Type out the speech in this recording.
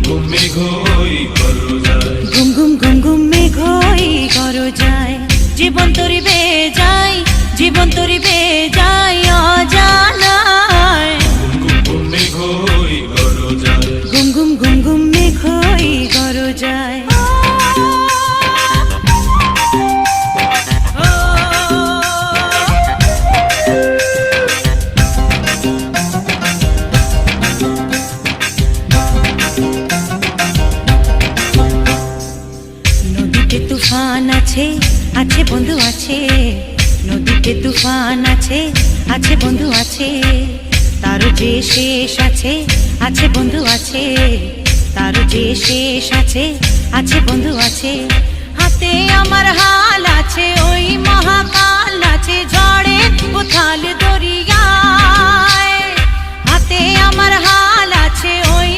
ঘুম মেঘই করো যায়, ঘুম ঘুম ঘুম ঘুম মেঘই করো যায়, জীবন তরিবে যায়, জীবন তরিবে যায় অজানায়। ঘুম ঘুম মেঘই করো যায়, ঘুম ঘুম ঘুম ঘুম মেঘই করো যায়। নদীতে তুফান আছে, আছে বন্ধু আছে, নদীতে তুফান আছে, আছে বন্ধু আছে, তারও যে শেষ আছে, আছে বন্ধু আছে, তারও যে শেষ আছে, আছে বন্ধু আছে। হাতে আমার হাল আছে, ওই মহাকাল আছে, ঝড়ে উথাল দরিয়া